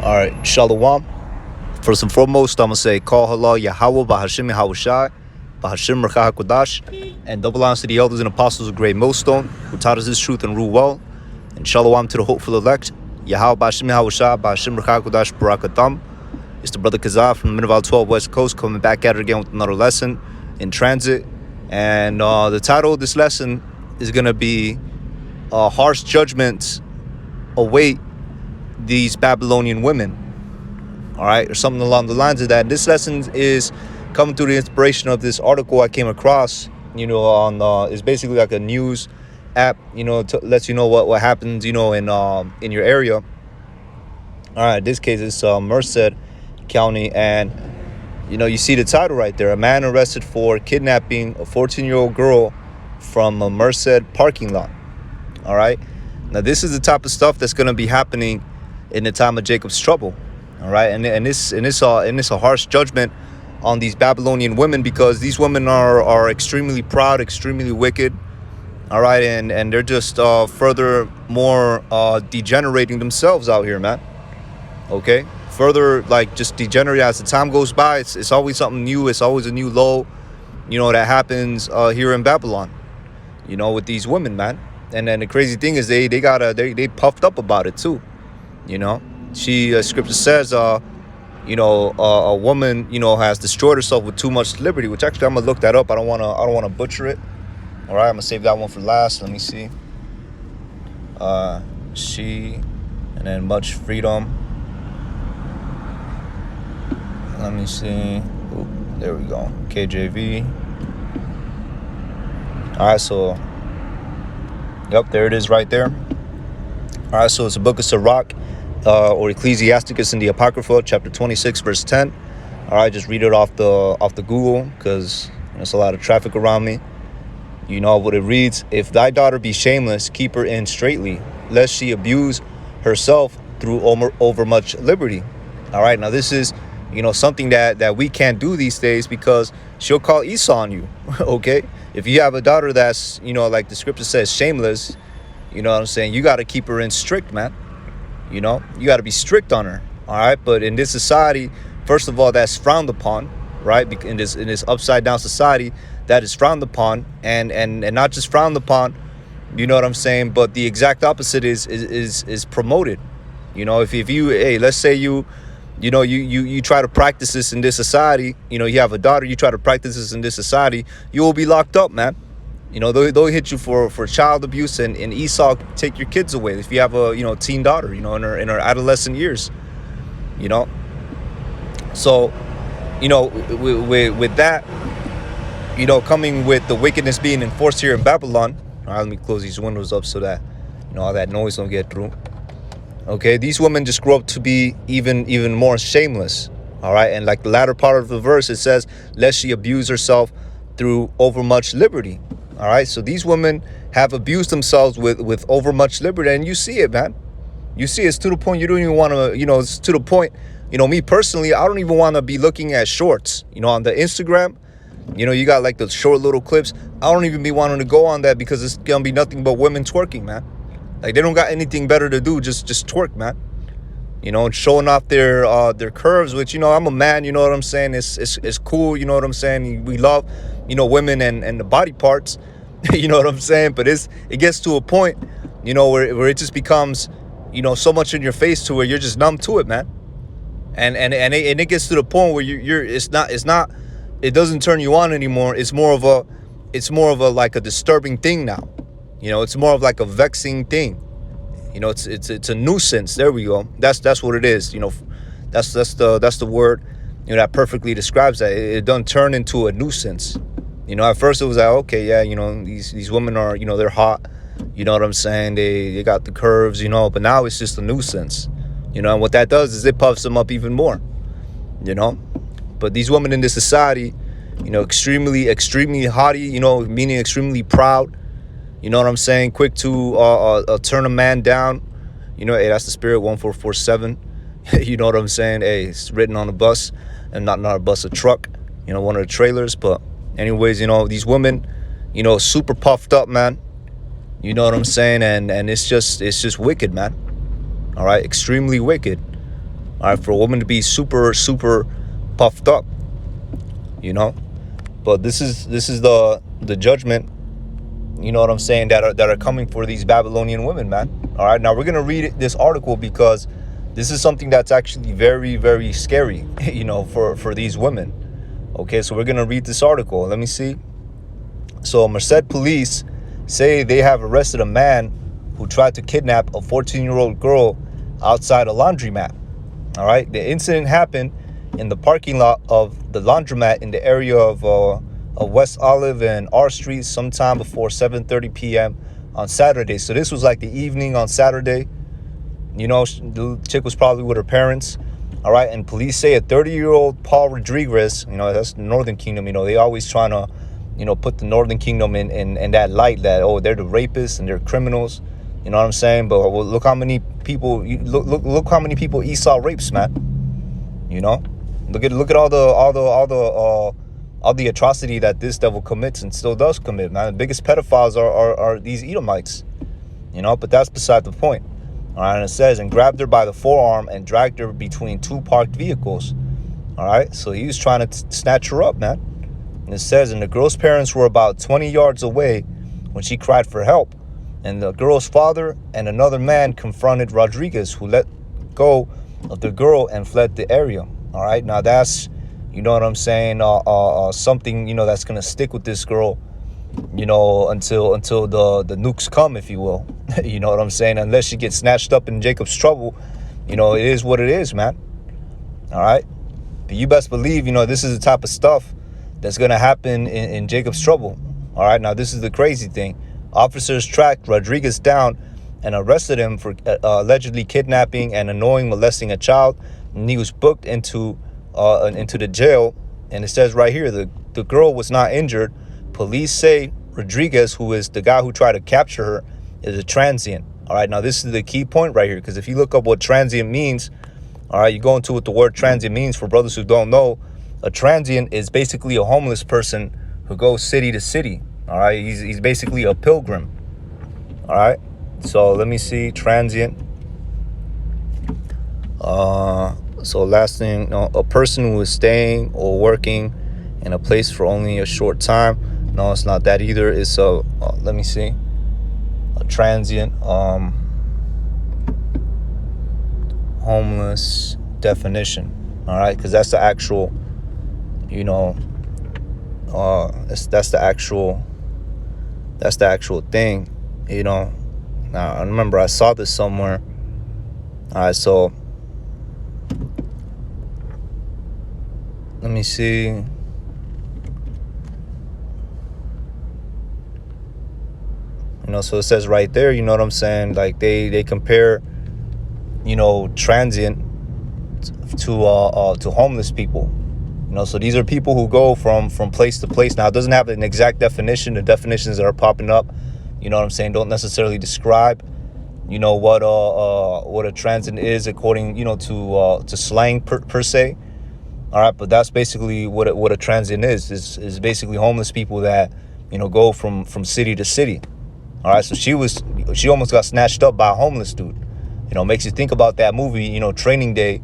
All right, Shalom. First and foremost, I'm going to say, Call Halal Yahweh, Bahashim Yahushai, Bahashim Merced Kodash, and double honors to the elders and apostles of Great Millstone, who taught us this truth and rule well. And Shalom to the hopeful elect, Yahweh, Bahashim Yahushai, Bahashim Merced Kodash, Barakatam. It's the brother Kazah from the Minival 12 West Coast, coming back at it again with another lesson in transit. And the title of this lesson is going to be Harsh Judgments Await These Babylonian Women. All right, or something along the lines of that. This lesson is coming through the inspiration of this article I came across, on it's basically like a news app, lets you know what happens, in your area. All right, in this case, it's Merced County, and you see the title right there: a man arrested for kidnapping a 14-year-old girl from a Merced parking lot. All right, now this is the type of stuff that's going to be happening in the time of Jacob's trouble. All right, and it's a harsh judgment on these Babylonian women, because these women are extremely proud, extremely wicked. All right, and they're just furthermore degenerating themselves out here, man. Okay, further just degenerate as the time goes by. It's always something new. It's always a new low, that happens here in Babylon, with these women, man. And then the crazy thing is they puffed up about it too. Scripture says, a woman, has destroyed herself with too much liberty. Which actually I'm gonna look that up. I don't wanna butcher it. All right, I'm gonna save that one for last. Let me see. She, and then much freedom. Let me see. Ooh, there we go. KJV. All right, so. Yep, there it is right there. All right, so it's the book of Sirach, or Ecclesiasticus in the Apocrypha, chapter 26, verse 10. All right, just read it off the Google, because there's a lot of traffic around me. You know what it reads: If thy daughter be shameless, keep her in straitly, lest she abuse herself through overmuch liberty. All right, now this is, something that we can't do these days, because she'll call Esau on you, okay? If you have a daughter that's, like the scripture says, shameless, you know what I'm saying? You got to keep her in strict, man. You got to be strict on her, all right? But in this society, first of all, that's frowned upon, right? In this upside down society, that is frowned upon, and not just frowned upon, you know what I'm saying? But the exact opposite is promoted. If you, hey, let's say you try to practice this in this society, you have a daughter, you try to practice this in this society, you will be locked up, man. They'll hit you for child abuse, and Esau take your kids away if you have a, teen daughter, in her adolescent years, So, with that, coming with the wickedness being enforced here in Babylon. All right, let me close these windows up so that, all that noise don't get through. Okay, these women just grow up to be even more shameless. All right, and like the latter part of the verse, it says, lest she abuse herself through overmuch liberty. All right, so these women have abused themselves with overmuch liberty, and you see it, man. You see it's to the point you don't even want to, it's to the point, me personally, I don't even want to be looking at shorts, on the Instagram. You got like the short little clips. I don't even be wanting to go on that, because it's gonna be nothing but women twerking, man. Like, they don't got anything better to do, just twerk, man. And showing off their curves, which, I'm a man, you know what I'm saying? It's cool, you know what I'm saying? We love, women and the body parts, you know what I'm saying? But it gets to a point, where it just becomes, so much in your face to where you're just numb to it, man. And it gets to the point where it doesn't turn you on anymore. It's more of a like a disturbing thing now. It's more of like a vexing thing. It's a nuisance. There we go. That's what it is. That's the word, that perfectly describes that. It doesn't turn into a nuisance. At first it was like, okay, yeah, these women are, they're hot. You know what I'm saying? They got the curves, but now it's just a nuisance. And what that does is it puffs them up even more. But these women in this society, extremely haughty, meaning extremely proud. You know what I'm saying? Quick to turn a man down. Hey, that's the spirit 1447. You know what I'm saying? Hey, it's written on a bus, and not a bus, a truck. One of the trailers. But anyways, these women, super puffed up, man. You know what I'm saying? And it's just wicked, man. All right, extremely wicked. All right, for a woman to be super, super puffed up, you know. But this is the judgment, you know what I'm saying, that are coming for these Babylonian women, man. All right, now we're gonna read this article because this is something that's actually very, very scary, you know, for these women. Okay, so we're gonna read this article. Let me see. So Merced police say they have arrested a man who tried to kidnap a 14-year-old girl outside a laundromat. All right, the incident happened in the parking lot of the laundromat in the area of West Olive and R Street sometime before 7:30 p.m. on Saturday. So this was like the evening on Saturday. You know, the chick was probably with her parents. All right, and police say a 30-year-old Paul Rodriguez, you know, that's the Northern Kingdom. You know, they always trying to, you know, put the Northern Kingdom in that light that, oh, they're the rapists and they're criminals. You know what I'm saying? But well, look how many people, look how many people Esau rapes, man. You know, look at all the atrocity that this devil commits and still does commit, man. The biggest pedophiles are these Edomites. You know, but that's beside the point. All right, and it says, and grabbed her by the forearm and dragged her between two parked vehicles. All right, so he was trying to snatch her up, man. And it says, and the girl's parents were about 20 yards away when she cried for help. And the girl's father and another man confronted Rodriguez, who let go of the girl and fled the area. All right, now that's, you know what I'm saying, something, you know, that's going to stick with this girl, you know, until the nukes come, if you will. You know what I'm saying? Unless she gets snatched up in Jacob's trouble, you know, it is what it is, man. All right, but you best believe, you know, this is the type of stuff that's going to happen in Jacob's trouble. All right, now this is the crazy thing. Officers tracked Rodriguez down and arrested him for allegedly kidnapping and annoying molesting a child, and he was booked into the jail. And it says right here, the girl was not injured. Police say Rodriguez, who is the guy who tried to capture her, is a transient. All right, now this is the key point right here, because if you look up what transient means, all right, you go into what the word transient means. For brothers who don't know, a transient is basically a homeless person who goes city to city. All right, he's basically a pilgrim. All right, so let me see, transient. So last thing, no, a person who is staying or working in a place for only a short time. No, it's not that either. It's let me see, a transient, homeless definition. All right, because that's the actual, you know, that's the actual thing, you know. Now I remember I saw this somewhere. All right, so let me see. You know, so it says right there, you know what I'm saying? Like they compare, you know, transient to homeless people. You know, so these are people who go from place to place. Now, it doesn't have an exact definition. The definitions that are popping up, you know what I'm saying, don't necessarily describe, you know, what a transient is according, you know, to slang per se. All right, but that's basically what a transient is basically homeless people that, you know, go from city to city. All right, so she almost got snatched up by a homeless dude. You know, makes you think about that movie, you know, Training Day.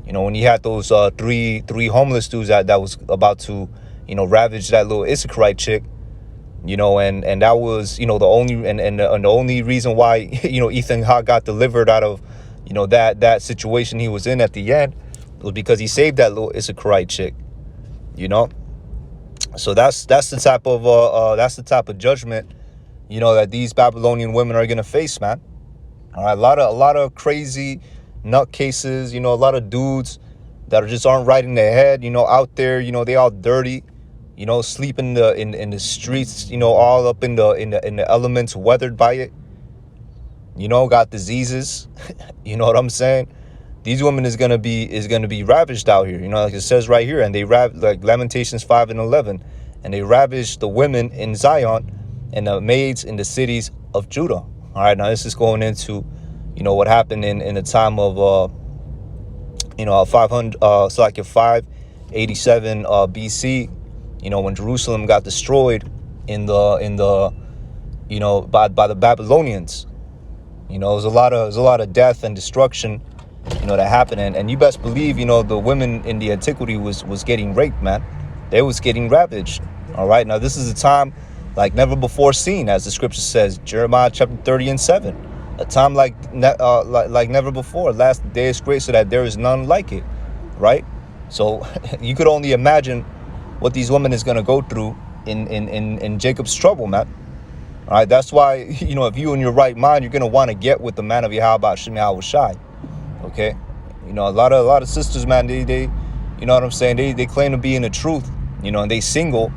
You know, when you had those three homeless dudes that was about to, you know, ravage that little Issacharite chick. You know, and that was, you know, the only reason why, you know, Ethan Hawke got delivered out of, you know, that situation he was in at the end was because he saved that little Issacharite chick. You know, so that's the type of judgment, you know, that these Babylonian women are gonna face, man. All right, a lot of crazy nutcases, you know, a lot of dudes that just aren't right in their head, you know, out there, you know, they all dirty, you know, sleep in the streets, you know, all up in the elements, weathered by it, you know, got diseases. You know what I'm saying? These women is gonna be ravished out here, you know, like it says right here, and they like Lamentations 5:11, and they ravished the women in Zion and the maids in the cities of Judah. All right, now this is going into, you know, what happened in the time of you know, 587 BC, you know, when Jerusalem got destroyed in the you know, by the Babylonians. You know, there's a lot of death and destruction, that happened. And you best believe, the women in the antiquity was getting raped, man. They was getting ravaged. All right. Now, this is a time like never before seen, as the scripture says, Jeremiah chapter 30:7. A time like never before. Last day is great, so that there is none like it. Right. So you could only imagine what these women is going to go through in Jacob's trouble, man. All right. That's why, if you in your right mind, you're going to want to get with the man of Yahweh Shem Yahweh Shai. Okay. A lot of sisters, man, they you know what I'm saying? They claim to be in the truth, and they single,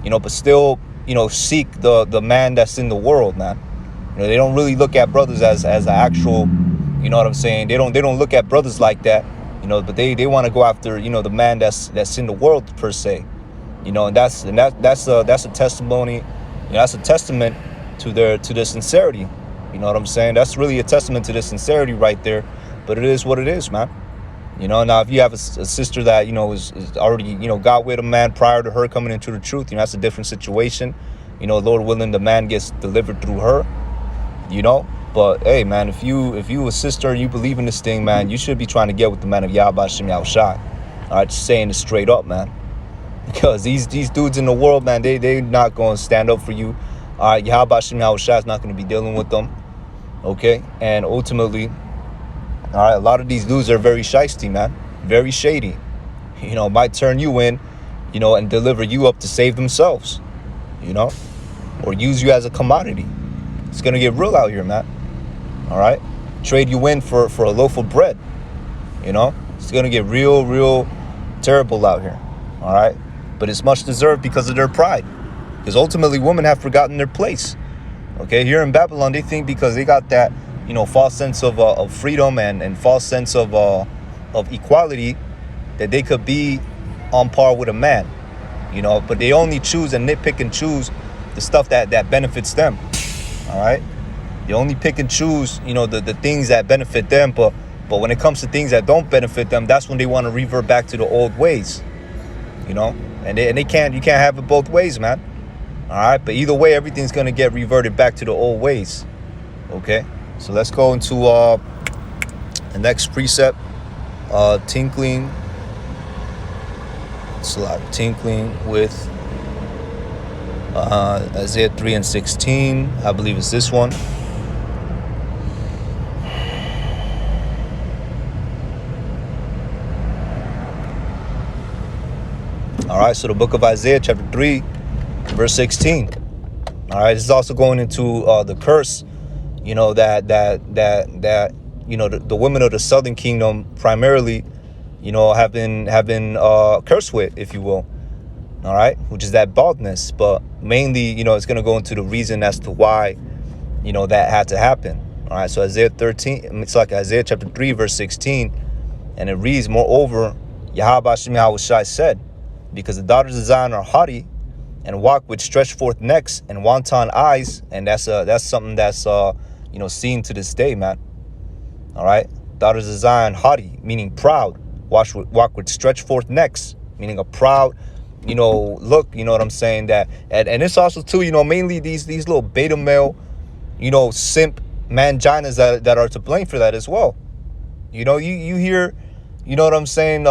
but still, seek the man that's in the world, man. They don't really look at brothers as an actual, you know what I'm saying? They don't look at brothers like that, but they want to go after, the man that's in the world per se, and that's a testimony, that's a testament to their sincerity. You know what I'm saying? That's really a testament to their sincerity right there. But it is what it is, man. Now if you have a sister that, is already, got with a man prior to her coming into the truth, that's a different situation. Lord willing, the man gets delivered through her, But hey, man, if you a sister and you believe in this thing, man, you should be trying to get with the man of Yahweh Shem Yahweh Shai. All right, just saying it straight up, man. Because these dudes in the world, man, they not going to stand up for you. All right, Yahweh Shem Yahweh Shai is not going to be dealing with them. Okay, and ultimately, all right, a lot of these dudes are very shiesty, man. Very shady. Might turn you in, and deliver you up to save themselves, or use you as a commodity. It's going to get real out here, man. All right. Trade you in for a loaf of bread. It's going to get real terrible out here. All right. But it's much deserved because of their pride. Because ultimately, women have forgotten their place. Okay. Here in Babylon, they think because they got that, false sense of freedom and false sense of equality, that they could be on par with a man, but they only choose and nitpick and choose the stuff that benefits them. All right. They only pick and choose, the things that benefit them. But when it comes to things that don't benefit them, that's when they want to revert back to the old ways, and you can't have it both ways, man. All right. But either way, everything's going to get reverted back to the old ways. Okay. So let's go into the next precept, tinkling. It's a lot of tinkling with Isaiah 3:16. I believe it's this one. All right, so the book of Isaiah, chapter 3, verse 16. All right, this is also going into the curse. The women of the southern kingdom primarily, have been cursed with, if you will. All right, which is that baldness. But mainly, it's going to go into the reason as to why, that had to happen. All right, so Isaiah chapter 3, verse 16. And it reads, moreover, Yahweh Shem Yahweh Shai said, because the daughters of Zion are haughty and walk with stretched forth necks and wanton eyes. And that's something that's seen to this day, man. All right, daughters of Zion, haughty, meaning proud, walk with stretched forth necks, meaning a proud, look, what I'm saying, that, and it's also too, mainly these little beta male, simp manginas that are to blame for that as well. You hear, what I'm saying,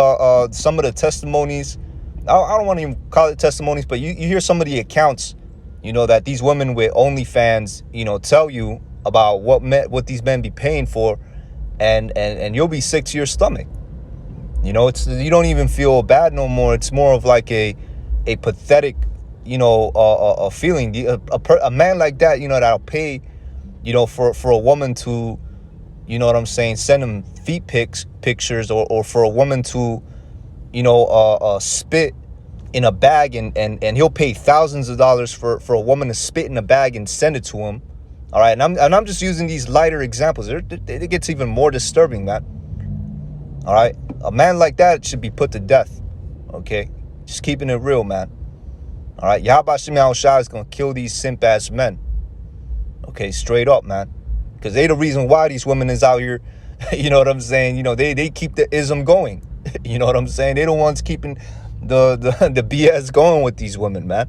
some of the testimonies, I don't want to even call it testimonies, but you hear some of the accounts, that these women with OnlyFans, tell you about what these men be paying for, and you'll be sick to your stomach. It's, you don't even feel bad no more. It's more of like a pathetic, a feeling. A man like that, that'll pay, for a woman to, what I'm saying, send him feet pictures, or for a woman to, spit in a bag, and he'll pay thousands of dollars for a woman to spit in a bag and send it to him. All right, and I'm just using these lighter examples. It gets even more disturbing, man. All right, a man like that should be put to death. Okay, just keeping it real, man. All right, Yahweh Shem Yahweh Shai is gonna kill these simp ass men. Okay, straight up, man, because they the reason why these women is out here. You know what I'm saying? They keep the ism going. You know what I'm saying? They the ones keeping the BS going with these women, man.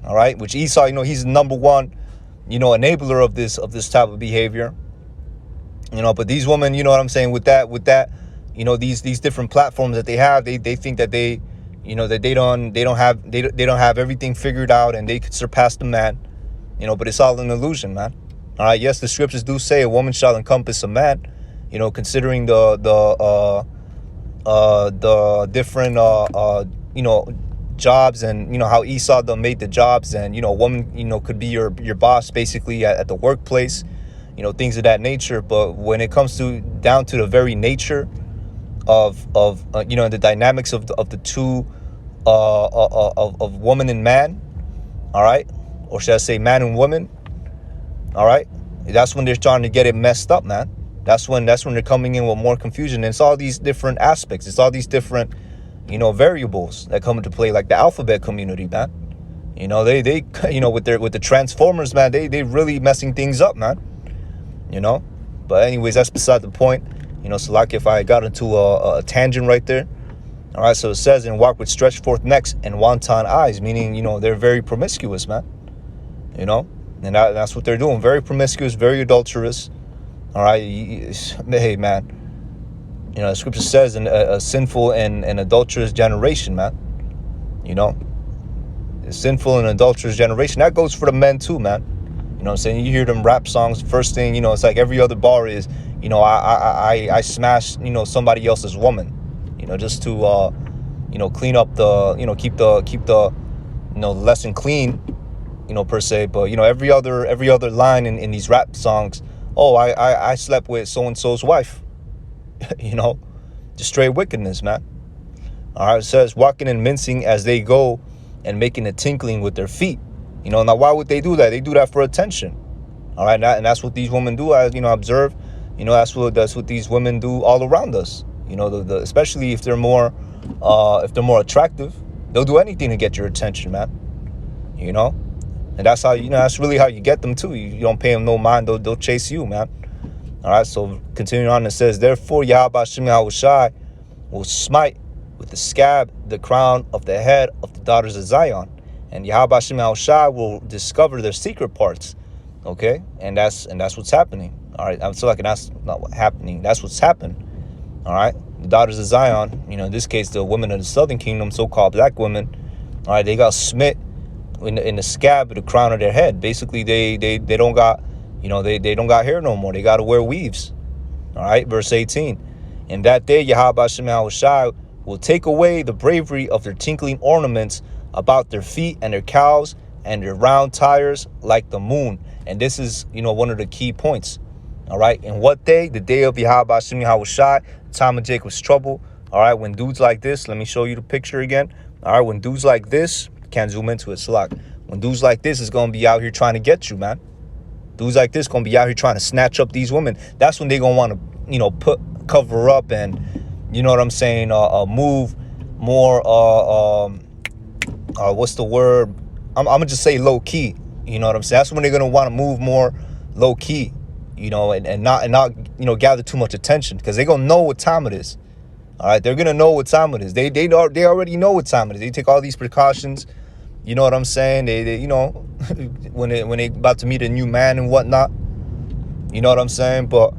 All right, which Esau, he's the number one, enabler of this type of behavior. You know, but these women, you know what I'm saying, with that, you know, these different platforms that they have, they think that they, you know, that they don't have everything figured out and they could surpass the man, you know, but it's all an illusion, man. All right, yes, the scriptures do say a woman shall encompass a man, you know, considering the different you know, jobs, and you know how Esau made the jobs, and you know, a woman, you know, could be your boss basically at the workplace, you know, things of that nature. But when it comes to down to the very nature of you know, the dynamics of the two of woman and man, all right, or should I say man and woman, all right, that's when they're trying to get it messed up, man. That's when they're coming in with more confusion. And it's all these different aspects. It's all these different, you know, variables that come into play, like the alphabet community, man. You know, they you know, with the transformers, man, they really messing things up, man. You know, but anyways, that's beside the point. You know, so like if I got into a tangent right there. All right, so it says, and walk with stretched forth necks and wanton eyes, meaning, you know, they're very promiscuous, man. You know, and that's what they're doing. Very promiscuous, very adulterous. All right, hey, man. You know, the scripture says a sinful and adulterous generation, man. You know, a sinful and adulterous generation. That goes for the men too, man. You know what I'm saying? You hear them rap songs. First thing, you know, it's like every other bar is, you know, I smashed, you know, somebody else's woman. You know, just to you know, clean up the, you know, keep the you know, lesson clean, you know, per se. But you know, every other line in these rap songs, oh, I slept with so and so's wife. You know, just straight wickedness, man. All right, it says, walking and mincing as they go, and making a tinkling with their feet. You know, now why would they do that? They do that for attention. All right, and that's what these women do. I, you know, observe. You know, that's what these women do all around us. You know, especially if they're more attractive, they'll do anything to get your attention, man. You know, and that's how, you know, that's really how you get them too. You don't pay them no mind; they'll chase you, man. All right, so continuing on, it says, therefore Yahweh Shem Yahushai will smite with the scab the crown of the head of the daughters of Zion, and Yahweh Shem Yahushai will discover their secret parts. Okay, and that's what's happening. All right, I'm still like, that's not what's happening. That's what's happened. All right, the daughters of Zion, you know, in this case, the women of the southern kingdom, so-called black women. All right, they got smit in the scab of the crown of their head. Basically, they don't got, you know, they don't got hair no more. They got to wear weaves. All right, verse 18. In that day, Yahweh Shem Yahushai will take away the bravery of their tinkling ornaments about their feet and their cows and their round tires like the moon. And this is, you know, one of the key points. All right, and what day? The day of Yahweh Shem Yahushai, time of Jacob's trouble. All right, when dudes like this, let me show you the picture again. All right, when dudes like this, can't zoom into it, slack. When dudes like this is going to be out here trying to get you, man. Dudes like this going to be out here trying to snatch up these women. That's when they going to want to, you know, cover up and, you know what I'm saying, move more, what's the word? I'm going to just say low key. You know what I'm saying? That's when they're going to want to move more low key, you know, and not, you know, gather too much attention, because they're going to know what time it is. All right, they're going to know what time it is. They already know what time it is. They take all these precautions. You know what I'm saying? They you know, when they about to meet a new man and whatnot. You know what I'm saying? But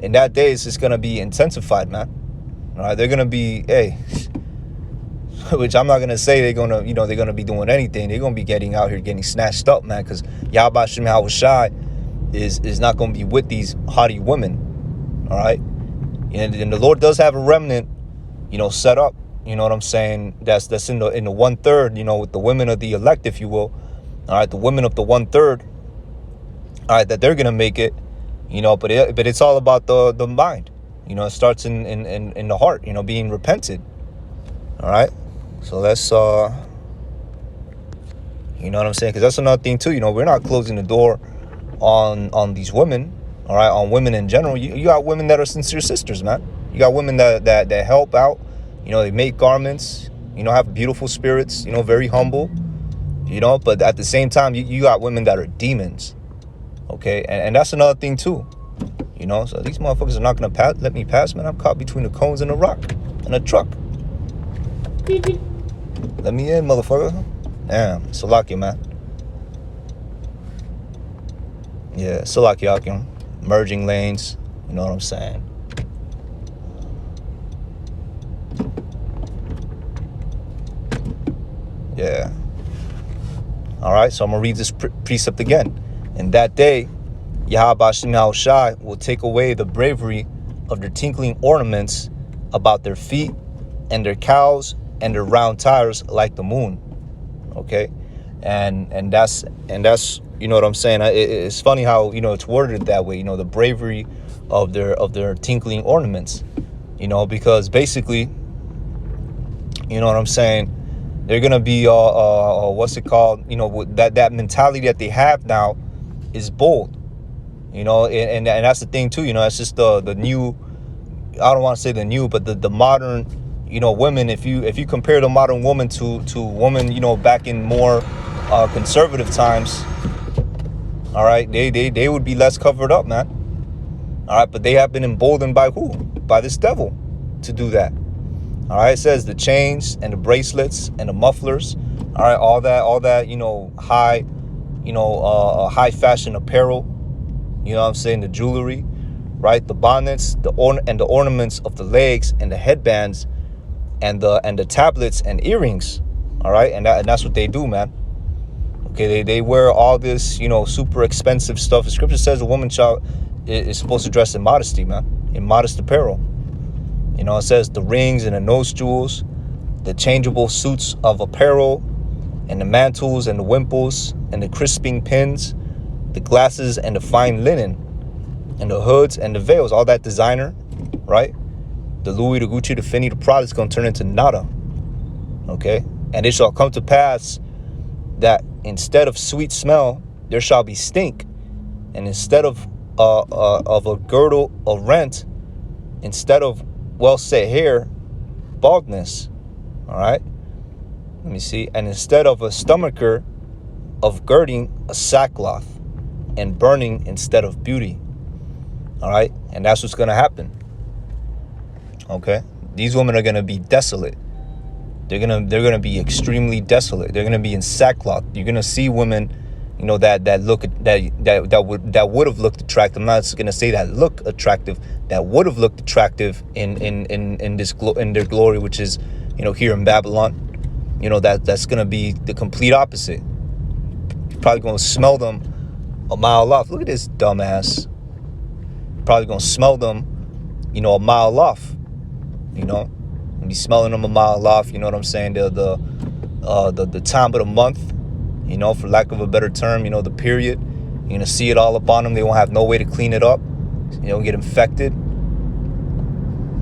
in that day, it's just gonna be intensified, man. All right, they're gonna be, hey, which I'm not gonna say they're gonna be doing anything. They're gonna be getting out here getting snatched up, man, because Yahweh Shem Yahushai is not gonna be with these haughty women. All right, and the Lord does have a remnant, you know, set up. You know what I'm saying? That's in the 1/3, you know, with the women of the elect, if you will. All right, the women of the 1/3. All right, that they're gonna make it, you know. But it's all about the mind. You know, it starts in the heart. You know, being repented. All right, so let's you know what I'm saying? Because that's another thing too. You know, we're not closing the door on these women. All right, on women in general. You got women that are sincere sisters, man. You got women that help out. You know, they make garments, you know, have beautiful spirits, you know, very humble, you know, but at the same time, you got women that are demons. Okay. And that's another thing too, you know, so these motherfuckers are not going to let me pass, man. I'm caught between the cones and the rock and a truck. Let me in, motherfucker. Damn. Salaki, man. Yeah. Salaki, Akim. Merging lanes. You know what I'm saying? Yeah. All right, so I'm going to read this precept again. In that day, Yahweh Shem Shai will take away the bravery of their tinkling ornaments about their feet and their cows and their round tires like the moon. Okay, and that's you know what I'm saying. It's funny how, you know, it's worded that way. You know, the bravery of their tinkling ornaments. You know, because basically, you know what I'm saying, they're gonna be what's it called? You know, that mentality that they have now is bold. You know, and that's the thing too. You know, it's just the new. I don't want to say the new, but the modern, you know, women. If you compare the modern woman to women, you know, back in more conservative times, all right, they would be less covered up, man. All right, but they have been emboldened by who? By this devil to do that. All right, it says the chains and the bracelets and the mufflers. All right, all that, you know, high fashion apparel. You know what I'm saying? The jewelry, right? The bonnets, the ornaments of the legs and the headbands, and the tablets and earrings. All right, and that's what they do, man. Okay, they wear all this, you know, super expensive stuff. The scripture says a woman child is supposed to dress in modesty, man, in modest apparel. You know, it says the rings and the nose jewels, the changeable suits of apparel, and the mantles and the wimples and the crisping pins, the glasses and the fine linen, and the hoods and the veils, all that designer, right? The Louis, the Gucci, the Fendi, the Prada is going to turn into nada. Okay? And it shall come to pass that instead of sweet smell, there shall be stink. And instead of a girdle of rent, instead of well-set hair, baldness. All right? Let me see. And instead of a stomacher, of girding, a sackcloth, and burning instead of beauty. All right? And that's what's going to happen. Okay? These women are going to be desolate. They're gonna be extremely desolate. They're gonna be in sackcloth. You're gonna see women, you know, that would have looked attractive. I'm not gonna say that look attractive. That would have looked attractive in their glory, which is, you know, here in Babylon. You know, that's gonna be the complete opposite. You're probably gonna smell them a mile off. Look at this dumbass. You're probably gonna smell them, you know, a mile off. You know. Be smelling them a mile off, you know what I'm saying? The time of the month, you know, for lack of a better term, you know, the period. You're gonna see it all up on them. They won't have no way to clean it up. You know, get infected.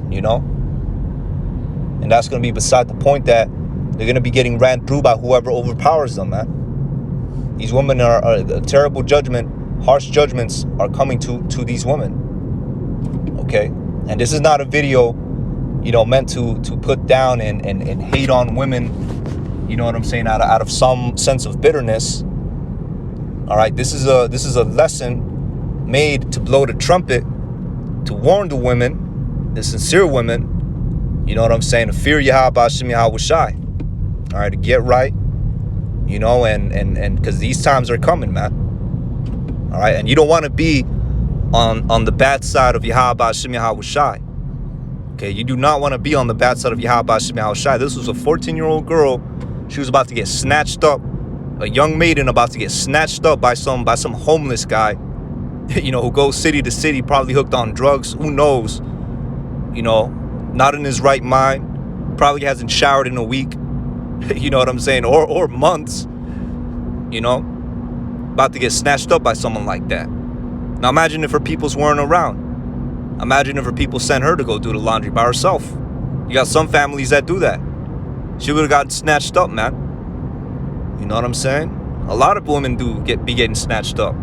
You know, and that's gonna be beside the point that they're gonna be getting ran through by whoever overpowers them, man. These women are a terrible judgment. Harsh judgments are coming to these women. Okay, and this is not a video, you know, meant to put down and hate on women, you know what I'm saying, out of some sense of bitterness. All right, this is a lesson made to blow the trumpet, to warn the women, the sincere women, you know what I'm saying, to fear Yahweh Shem Yahweh Shai. All right, to get right, you know, and because these times are coming, man. All right, and you don't want to be on the bad side of Yahweh Shem Yahweh Shai. Okay, you do not want to be on the bad side of Yahweh Shem Yahweh Shai. This was a 14-year-old girl. She was about to get snatched up. A young maiden about to get snatched up by some homeless guy, you know, who goes city to city, probably hooked on drugs. Who knows? You know, not in his right mind. Probably hasn't showered in a week. You know what I'm saying? Or months. You know, about to get snatched up by someone like that. Now imagine if her peoples weren't around. Imagine if her people sent her to go do the laundry by herself. You got some families that do that. She would have gotten snatched up, man. You know what I'm saying? A lot of women be getting snatched up.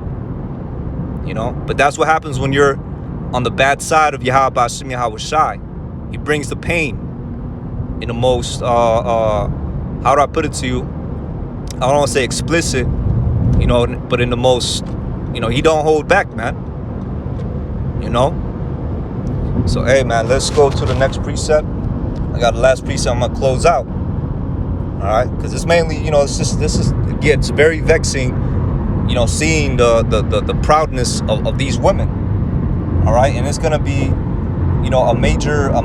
You know? But that's what happens when you're on the bad side of Yahweh Shem Yahweh Shai. He brings the pain in the most, how do I put it to you? I don't want to say explicit, you know, but in the most, you know, he don't hold back, man. You know? So, hey, man, let's go to the next precept. I got the last precept I'm going to close out. All right? Because it's mainly, you know, it gets very vexing, you know, seeing the proudness of these women. All right, and it's gonna be, you know, a major I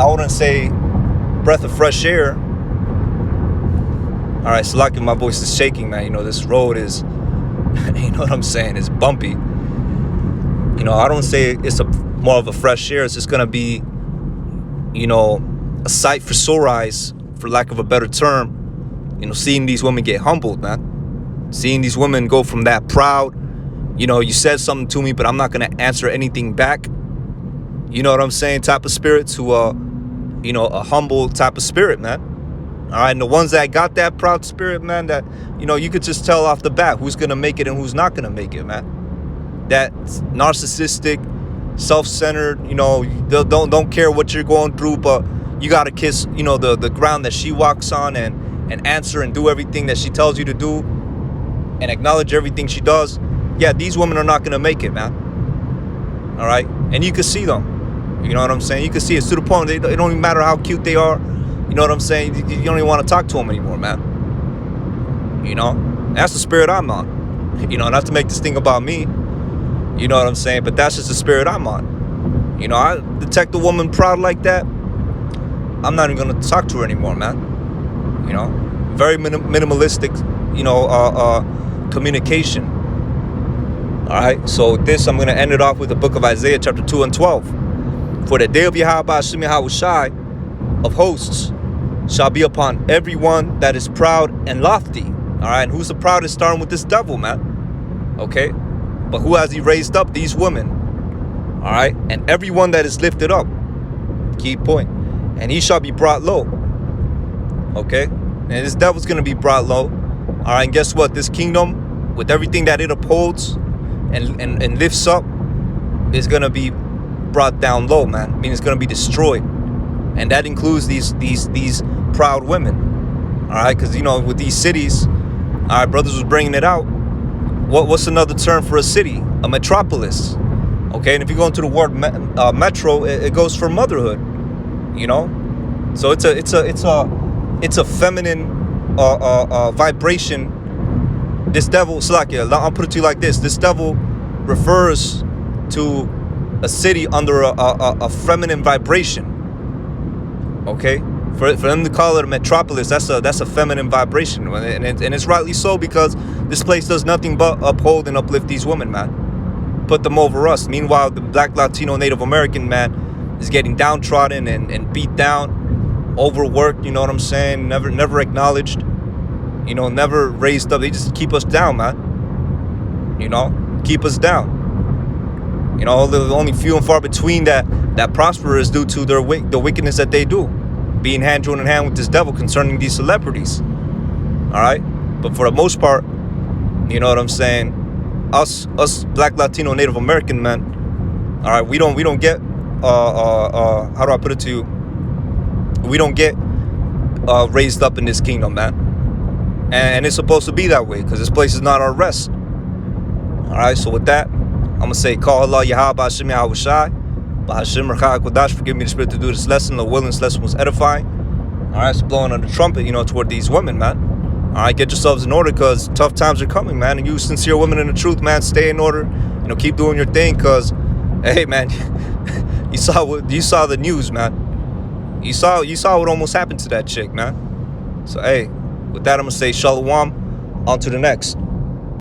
wouldn't say breath of fresh air. All right, so like my voice is shaking, man. You know, this road is, you know what I'm saying, it's bumpy. You know, I don't say it's more of a fresh air. It's just gonna be, you know, a sight for sore eyes, for lack of a better term. You know, seeing these women get humbled, man. Seeing these women go from that proud, you know, you said something to me, but I'm not gonna answer anything back. You know what I'm saying? Type of spirit to you know, a humble type of spirit, man. All right, and the ones that got that proud spirit, man, that, you know, you could just tell off the bat who's gonna make it and who's not gonna make it, man. That narcissistic, self-centered, you know, don't care what you're going through, but you gotta kiss, you know, the ground that she walks on, and answer and do everything that she tells you to do, and acknowledge everything she does. Yeah, these women are not gonna make it, man. All right, and you can see them. You know what I'm saying? You can see it to the point it don't even matter how cute they are. You know what I'm saying? You don't even want to talk to them anymore, man. You know, that's the spirit I'm on. You know, not to make this thing about me. You know what I'm saying? But that's just the spirit I'm on. You know, I detect a woman proud like that, I'm not even gonna talk to her anymore, man. You know, very minimalistic, you know, communication. All right, so this, I'm gonna end it off with the book of Isaiah, chapter 2 and 12. For the day of Yahweh Hashem Yahushai of hosts shall be upon everyone that is proud and lofty. All right, and who's the proudest? Starting with this devil, man. Okay, but who has he raised up? These women. All right, and everyone that is lifted up. Key point. And he shall be brought low. Okay, and this devil's gonna be brought low. All right, and guess what? This kingdom, with everything that it upholds and lifts up, is gonna be brought down low, man. I mean, it's gonna be destroyed, and that includes these proud women. All right, because, you know, with these cities, all right, brothers was bringing it out. What's another term for a city? A metropolis. Okay, and if you go into the word metro, it goes for motherhood. You know, so it's a feminine vibration. This devil, Salakia, I'll put it to you like this: this devil refers to a city under a feminine vibration. Okay, for them to call it a metropolis, that's a feminine vibration, and it's rightly so, because this place does nothing but uphold and uplift these women, man. Put them over us. Meanwhile, the Black, Latino, Native American man is getting downtrodden and beat down, overworked. You know what I'm saying? Never acknowledged. You know, never raised up. They just keep us down, man. You know, keep us down. You know, the only few and far between that prosper is due to the wickedness that they do, being hand joined in hand with this devil concerning these celebrities. All right, but for the most part, you know what I'm saying, us Black, Latino, Native American men, all right, we don't get how do I put it to you? We don't get raised up in this kingdom, man, and it's supposed to be that way, because this place is not our rest. All right, so with that, I'm gonna say, call Allah Yahweh Hashem Yahushai, but Hashem Rechai Kodash, forgive me the spirit to do this lesson. The willing, this lesson was edifying. All right, so blowing on the trumpet, you know, toward these women, man. All right, get yourselves in order, because tough times are coming, man. And you sincere women in the truth, man, stay in order. You know, keep doing your thing, because, hey, man, you saw the news, man. You saw what almost happened to that chick, man. So, hey, with that, I'm gonna say shalom. On to the next.